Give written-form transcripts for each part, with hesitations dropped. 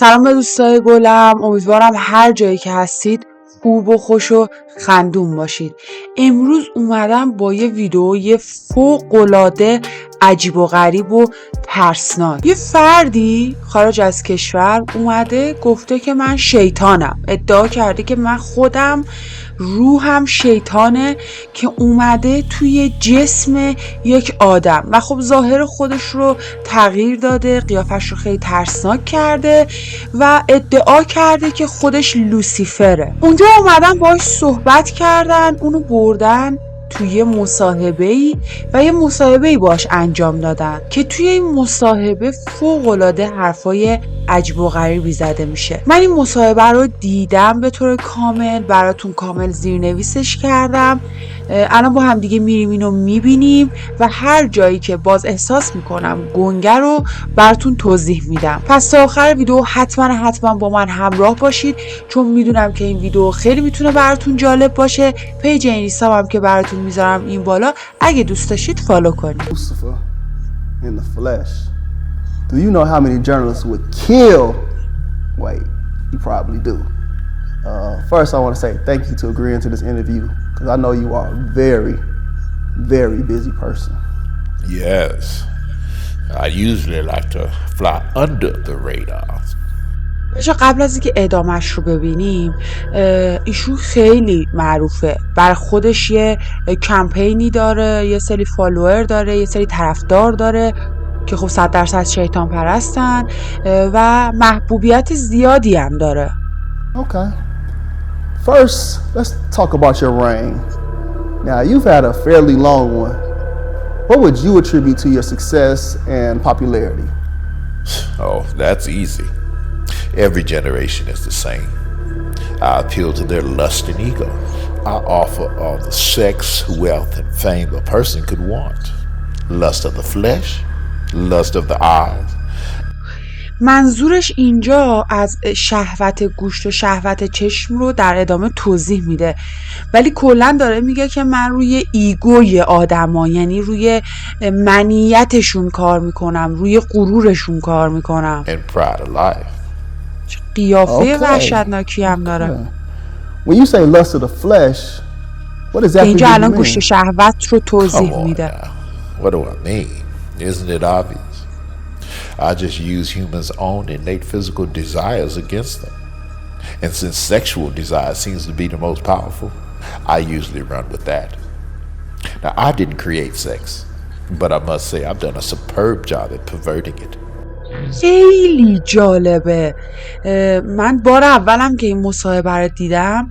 سلام به دوستای گلم، امیدوارم هر جایی که هستید خوب و خوش و خندون باشید. امروز اومدم با یه ویدیوی فوق‌العاده عجیب و غریب و ترسناک. یه فردی خارج از کشور اومده گفته که من شیطانم، ادعا کرده که من خودم روحم شیطانه که اومده توی جسم یک آدم و خب ظاهر خودش رو تغییر داده، قیافش رو خیلی ترسناک کرده و ادعا کرده که خودش لوسیفره. اونجا اومدن باهاش صحبت کردن، اونو بردن توی مصاحبه‌ای و یه مصاحبه‌ای باش انجام دادن که توی این مصاحبه فوق‌العاده حرفای عجیب و غریبی زده میشه. من این مصاحبه رو دیدم به طور کامل، براتون کامل زیرنویسش کردم. الان با هم دیگه میریم اینو میبینیم و هر جایی که باز احساس میکنم گنگه رو براتون توضیح میدم. پس تا آخر ویدیو حتما با من همراه باشید، چون میدونم که این ویدیو خیلی میتونه براتون جالب باشه. پیج اینستام هم که براتون میذارم این بالا، اگه دوست داشتید فالو کنید. In the flesh. Do you know how many journalists would kill? Wait, you probably do. First, I want to say thank you to agreeing to this interview because I know you are a very, very busy person. Yes, I usually like to fly under the radar. قبل از اینکه ادامهش رو ببینیم، ایشون خیلی معروفه، بر خودش یه کمپینی داره، یه سری فالوور داره، یه سری طرفدار داره که خب 100% شیطان پرستن و محبوبیت زیادی هم داره. Okay. First, let's talk about your reign. Now, you've had a fairly long one. What would you attribute to your success and popularity? Oh, that's easy. Every generation is the same. I appeal to their lust and ego. I offer all the sex, wealth, and fame a person could want. Lust of the flesh, lust of the eyes. منظورش اینجا از شهوت گوشت و شهوت چشم رو در ادامه توضیح میده، ولی کلا داره میگه که من روی ایگوی آدما، یعنی روی منیتشون کار میکنم، روی غرورشون کار میکنم. And pride of life. قیافه وحشتناکی هم داره. When you say lust of the flesh, what exactly do اینجا you الان mean? گوشت شهوت رو توضیح میده. What do I mean? Isn't it obvious? I just use humans' own innate physical desires against them. And since sexual desire seems to be the most powerful, I usually run with that. Now, I didn't create sex, but I must say I've done a superb job at perverting it. خیلی جالبه. من بار اولم که این مصاحبه رو دیدم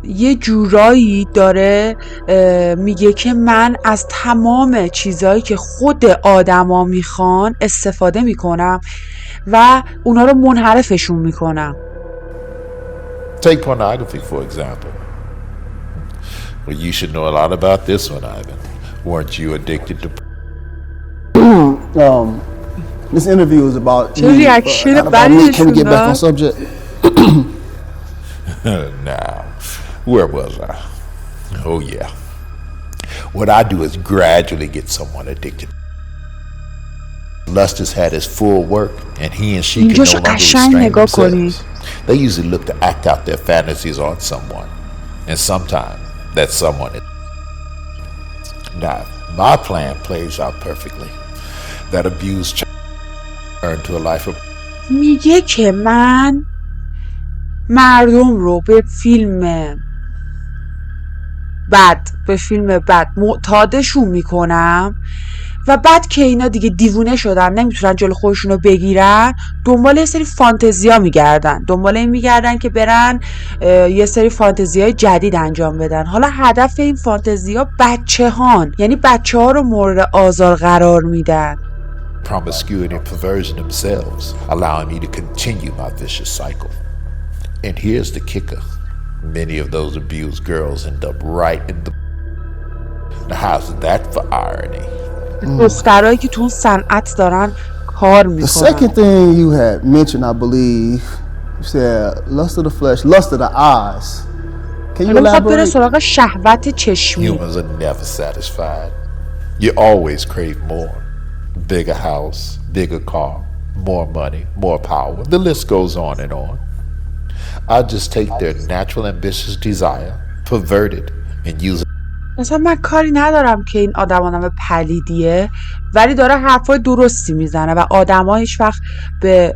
یه جورایی داره میگه که من از تمام چیزایی که خود آدما میخوان استفاده میکنم و اونا رو منحرفشون میکنم. Take pornography, for example. Well, you should know a lot about this one, Ivan. Weren't you addicted to This interview is about me. Not about me. Can we get back on subject? Now, where was I? Oh yeah. What I do is gradually get someone addicted. Lust has had its full work, and he and she can no longer restrain themselves. They usually look to act out their fantasies on someone, and sometimes that someone is. Now, my plan plays out perfectly. That abuse turn to a life of. میگه که من مردم رو به فیلم بد معتادشون میکنم و بعد که اینا دیگه دیوونه شدن، نمیتونن جلو خودشون رو بگیرن، دنبال یه سری فانتزیا میگردن، دنبال این میگردن که برن یه سری فانتزیای جدید انجام بدن. حالا هدف این فانتزیا یعنی بچه ها رو مورد آزار قرار میدن. Promiscuity and perversion themselves, allowing me to continue my vicious cycle. And here's the kicker. Many of those abused girls end up right in the. Now how's that for irony? دخترایی که تو صنعت دارن کار میکنن. The second thing you had mentioned, I believe, you said lust of the flesh, lust of the eyes. Can you elaborate? بره سراغ شهوت چشمی. Humans are never satisfied. You always crave more. Bigger house, bigger car, more money, more power. The list goes on and on. I just take their natural ambitious desire, pervert it, and use it. مثلا من کاری ندارم که این آدم آدم پلیدیه ولی داره حرفای درستی میزنه و آدم ها هیچ وقت به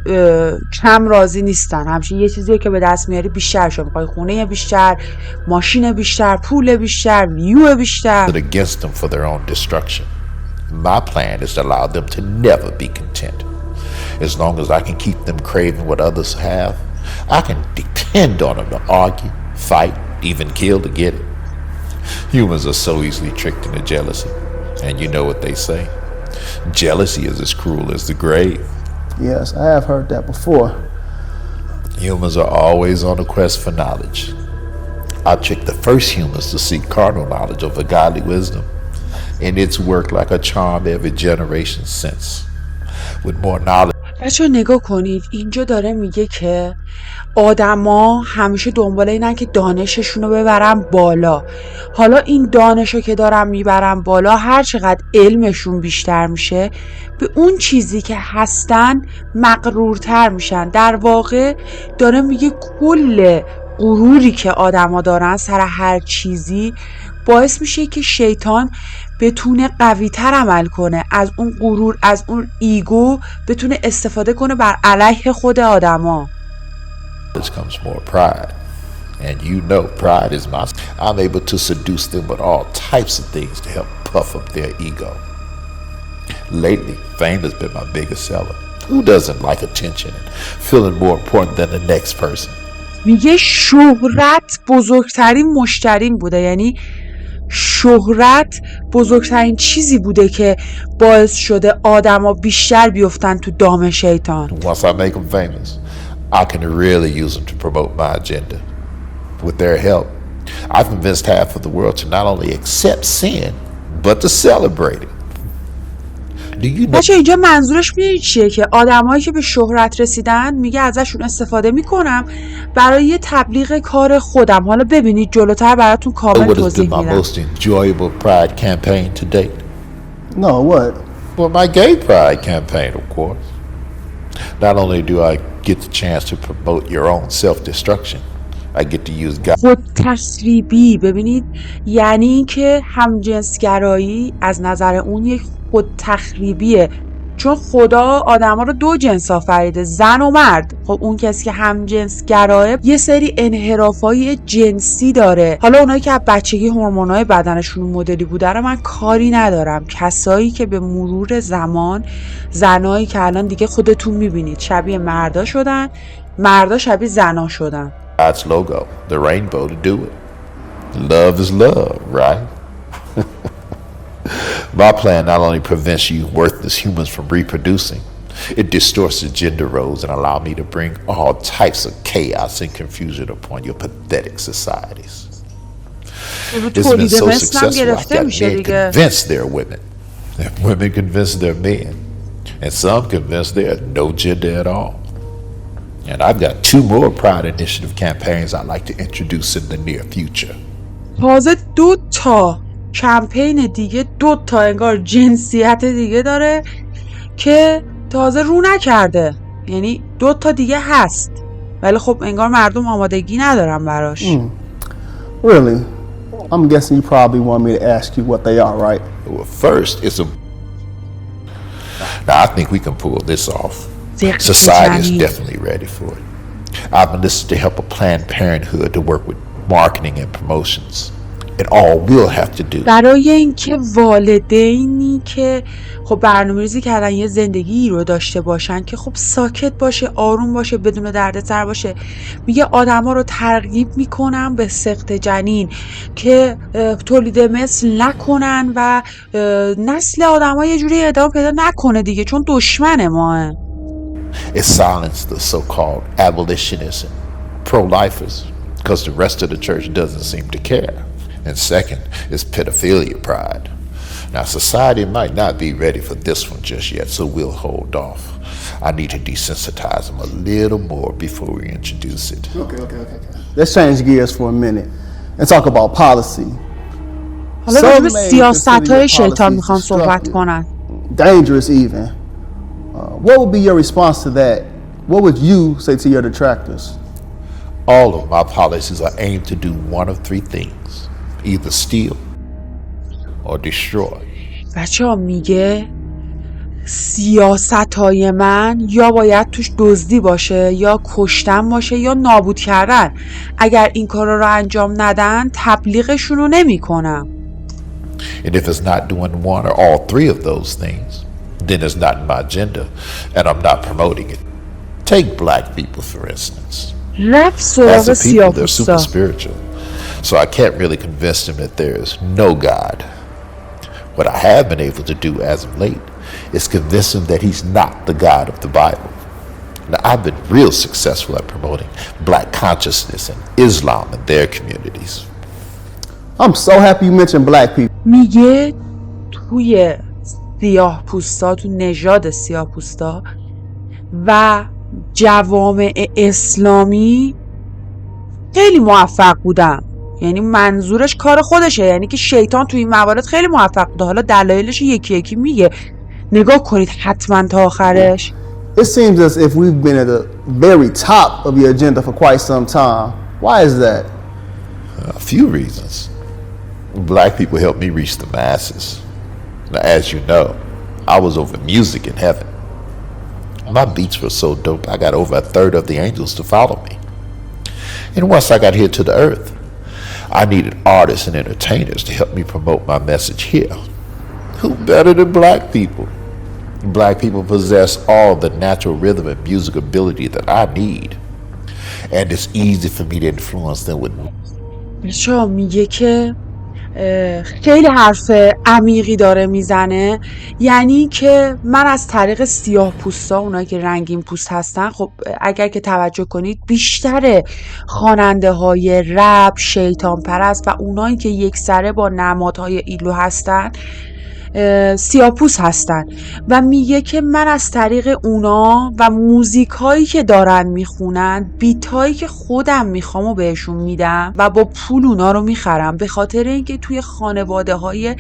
کم راضی نیستن. همچنین یه چیزیه که به دست میاری بیشتر شو میخوای، خونه بیشتر، ماشین بیشتر، پول بیشتر، ویو بیشتر. Against them for their own destruction. My plan is to allow them to never be content. As long as I can keep them craving what others have, I can depend on them to argue, fight, even kill to get it. Humans are so easily tricked into jealousy. And you know what they say? Jealousy is as cruel as the grave. Yes, I have heard that before. Humans are always on a quest for knowledge. I tricked the first humans to seek carnal knowledge over godly wisdom. And it's worked like a charm every generation since. With more knowledge. بچه نگاه کنید، اینجا داره میگه که آدما همیشه دنبال اینن که دانششون رو ببرن بالا. حالا این دانشو که دارن میبرن بالا، هر چقدر علمشون بیشتر میشه به اون چیزی که هستن مغرورتر میشن. در واقع داره میگه کل غروری که آدما دارن سر هر چیزی باعث میشه که شیطان بتونه قوی تر عمل کنه، از اون غرور، از اون ایگو بتونه استفاده کنه بر علیه خود آدما. comes more pride. And you know pride is my... I'm able to seduce them with all types of things to help puff up their ego. Lately, fame has been my biggest seller. Who doesn't like attention and feeling more important than the next person? میگه شهرت بزرگترین مشتریم بوده، یعنی شهرت بزرگترین چیزی بوده که باعث شده آدما بیشتر بیفتن تو دام شیطان. Once I make them famous, I can really use them to promote my agenda. With their help, I've convinced half of the world to not only accept sin, but to celebrate it. Do you know... بچه اینجا منظورش میدونی چیه؟ که آدمایی که به شهرت رسیدن میگه ازشون استفاده میکنم برای تبلیغ کار خودم. حالا ببینید جلوتر براتون کامل توضیح my میدم. most enjoyable pride campaign to date? No, what? Well, my gay pride campaign, of course. Not only do I get the chance to promote your own self-destruction, I get to use God. خود تخریبی، ببینید یعنی که همجنسگرایی از نظر اون یک خود تخریبیه، چون خدا آدما رو دو جنس آفریده، زن و مرد. خب اون کسی که همجنسگراه یه سری انحرافای جنسی داره. حالا اونایی که از بچگی هورمونای بدنشون مدلی بوده رو من کاری ندارم. کسایی که به مرور زمان، زنایی که الان دیگه خودتون میبینید شبیه مردا شدن، مردا شبیه زنا شدن. God's logo, the rainbow, to do it. Love is love, right? My plan not only prevents you worthless humans from reproducing, it distorts the gender roles and allows me to bring all types of chaos and confusion upon your pathetic societies. It's been so successful, I've got men convinced they're women, and women convinced they're men, and some convinced there's no gender at all. And I've got 2 more Pride Initiative campaigns I'd like to introduce in the near future. تازه 2 تا کمپین دیگه، 2 تا انگار جنسیت دیگه داره که تازه رو نکرده، یعنی 2 تا دیگه هست ولی خب انگار مردم آمادگی ندارن براش. Really? I'm guessing you probably want me to ask you what they are, right? Well, first, it's a... Now, I think we can pull this off. Society is definitely ready for it. I've enlisted to help a Planned Parenthood to work with marketing and promotions. And all we'll have to do. برای اینکه والدینی که خب برنامه‌ریزی کردن یه زندگی رو داشته باشن که خب ساکت باشه، آروم باشه، بدون دردسر باشه، میگه آدما رو ترغیب میکنن به سقط جنین که تولید مثل نکنن و نسل آدما یه جوری ادامه پیدا نکنه دیگه، چون دشمن ماه. It silenced the so-called abolitionists and pro-lifers because the rest of the church doesn't seem to care. And second is pedophilia pride. Now, society might not be ready for this one just yet, so we'll hold off. I need to desensitize them a little more before we introduce it. Okay. Let's change gears for a minute and talk about policy. حالا راجع به سیاست‌های شیطان میخوان صحبت کنن. Dangerous even. What would be your response to that? What would you say to your detractors? All of my policies are aimed to do one of three things. Either steal or destroy. بچه ها میگه سیاستای من یا باید توش دزدی باشه یا کشتن باشه یا نابود کردن. اگر این کارا رو انجام ندن تبلیغشون رو نمی کنم. And if it's not doing one or all three of those things, then it's not in my agenda and I'm not promoting it. Take black people for instance. رفت سراغ As a people, they're super سیاپوستا. spiritual. So I can't really convince them that there is no God. What I have been able to do as of late is convince them that he's not the God of the Bible. Now, I've been real successful at promoting black consciousness and Islam in their communities. I'm so happy you mentioned black people. میگه توی سیاه پوستا، تو نژاد سیاه پوستا و جوامع اسلامی خیلی موفق بودم. یعنی منظورش کار خودشه، یعنی که شیطان توی این موارد خیلی موفق بوده. حالا دلایلش یکی یکی میگه، نگاه کنید حتما تا آخرش. It seems as if we've been at the very top of your agenda for quite some time. Why is that? A few reasons. Black people help me reach the masses. Now, as you know, I was over music in heaven. My beats were so dope, I got over a third of the angels to follow me. And once I got here to the earth, I needed artists and entertainers to help me promote my message here. Who better than black people? Black people possess all the natural rhythm and music ability that I need. And it's easy for me to influence them with شما میگه که خیلی حرف عمیقی داره میزنه. یعنی که من از طریق سیاه پوستا، اونایی که رنگین پوست هستن، خب اگر که توجه کنید بیشتر خواننده های رپ، شیطان پرست و اونایی که یک سره با نمادهای ایلو هستن سیاپوس هستن و میگه که من از طریق اونا و موزیک هایی که دارن میخونن، بیت هایی که خودم میخوام و بهشون میدم و با پول اونا رو میخرم، به خاطر اینکه توی خانواده های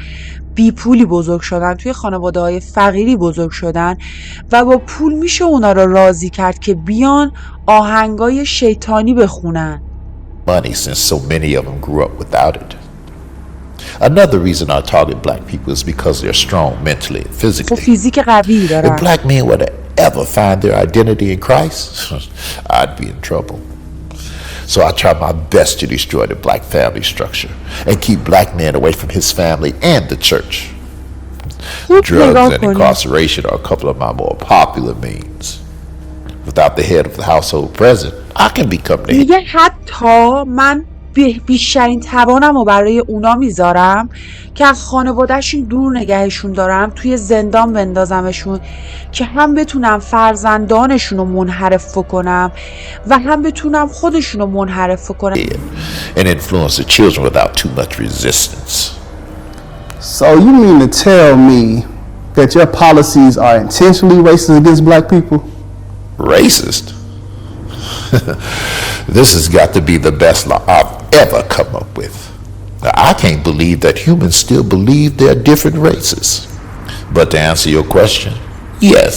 بی پولی بزرگ شدن، توی خانواده های فقیری بزرگ شدن و با پول میشه اونا رو راضی کرد که بیان آهنگای شیطانی بخونن. money since so many of them grew up without it. Another reason I target black people is because they're strong mentally and physically. فیزیک قوی دارن. If black men were to ever find their identity in Christ, I'd be in trouble. So I try my best to destroy the black family structure and keep black men away from his family and the church. Drugs and incarceration are a couple of my more popular means. Without the head of the household present, I can become the میگه حتی من بیشترین توانم رو برای اونا میذارم که از خانوادهشون دور نگهشون دارم، توی زندان بندازمشون که هم بتونم فرزندانشون رو منحرف کنم و هم بتونم خودشون رو منحرف کنم. and influence the children without too much resistance. So you mean to tell me that your policies are intentionally racist against black people? Racist? This has got to be the best law I've ever come up with. Now, I can't believe that humans still believe they're different races. But to answer your question, yes.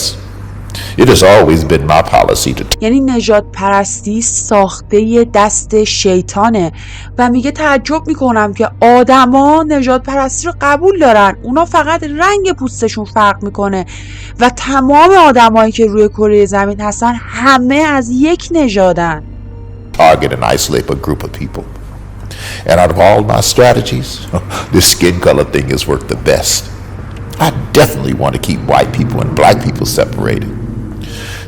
It has always been my policy to یعنی نژاد پرستی ساخته دست شیطانه و میگه تعجب میکنم که آدما نژاد پرستی رو قبول دارن. اونا فقط رنگ پوستشون فرق میکنه و تمام آدمایی که روی کره زمین هستن همه از یک نژادن. target and isolate a group of people. And out of all my strategies, the skin color thing has worked the best. I definitely want to keep white people and black people separated.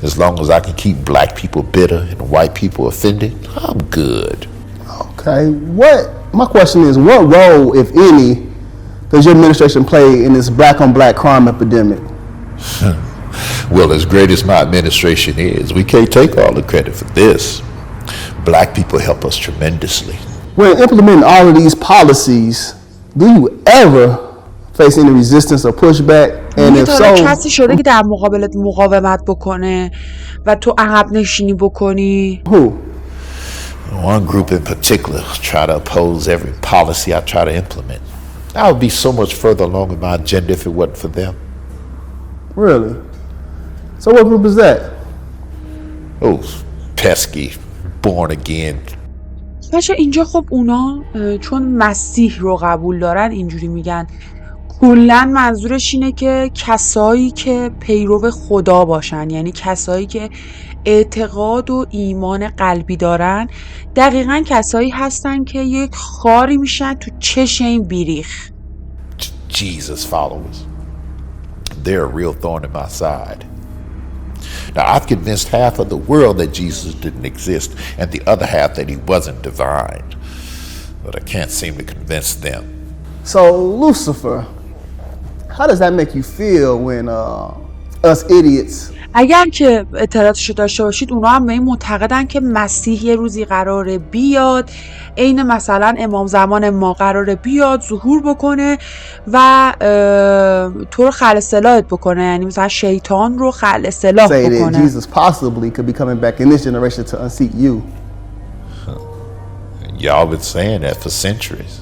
As long as I can keep black people bitter and white people offended, I'm good. Okay, my question is, what role, if any, does your administration play in this black on black crime epidemic? Well, as great as my administration is, we can't take all the credit for this. Black people help us tremendously. When implementing all of these policies, do you ever face any resistance or pushback? And if so, کسی شده که در مقابلت مقاومت بکنه و تو عقب نشینی بکنی؟ who? One group in particular try to oppose every policy I try to implement. I would be so much further along in my agenda if it wasn't for them. Really? So what group is that? Those pesky, born again. بچه اینجا خب اونا چون مسیح رو قبول دارن اینجوری میگن. کلن منظورش اینه که کسایی که پیرو خدا باشن، یعنی کسایی که اعتقاد و ایمان قلبی دارن، دقیقاً کسایی هستن که یک خاری میشن تو چش این بیریخ. Jesus followers. They're a real thorn in my side. Now, I've convinced half of the world that Jesus didn't exist and the other half that he wasn't divine. But I can't seem to convince them. So, Lucifer, how does that make you feel when us idiots اگر که اطلاعاتشو داشته باشید، اونا هم به این معتقدن که مسیح یه روزی قراره بیاد، عین مثلا امام زمان ما قراره بیاد ظهور بکنه و تو رو خلع اصلاحت بکنه، یعنی مثلا شیطان رو خلع اصلاح say that بکنه. Jesus possibly could be coming back in this generation to unseat you? Y'all been saying that for centuries.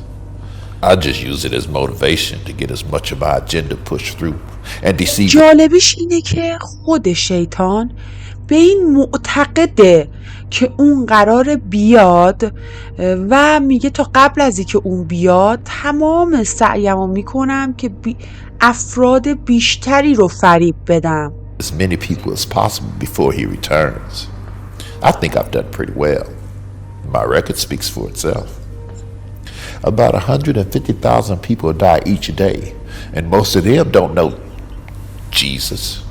I just use it as motivation to get as much of my agenda pushed through and deceive. جالبیش اینه که خود شیطان به این معتقده که اون قرار بیاد و میگه تا قبل از اینکه اون بیاد تمام سعیمو میکنم که افراد بیشتری رو فریب بدم. As many people as possible before he returns. I think I've done pretty well. My record speaks for itself. About 150,000 people die each day, and most of them don't know Jesus.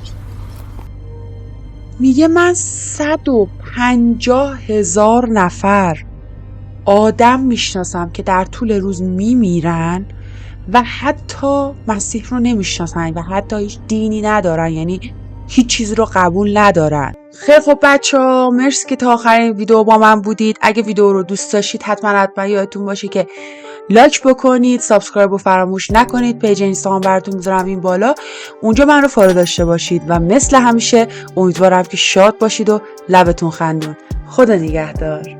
میگه من 150,000 نفر آدم میشناسم که در طول روز میمیرن و حتی مسیح رو نمیشناسن و حتی هیچ دینی ندارن، یعنی هیچ چیز رو قبول ندارن. خیلی خب بچه‌ها، مرسی که تا آخرین ویدیو با من بودید. اگه ویدیو رو دوست داشتید حتما یادتون باشه که لایک بکنید، سابسکرایب رو فراموش نکنید. پیج اینستاگرام براتون میذارم این بالا، اونجا من رو فالو داشته باشید و مثل همیشه امیدوارم که شاد باشید و لبتون خندون. خدا نگهدار.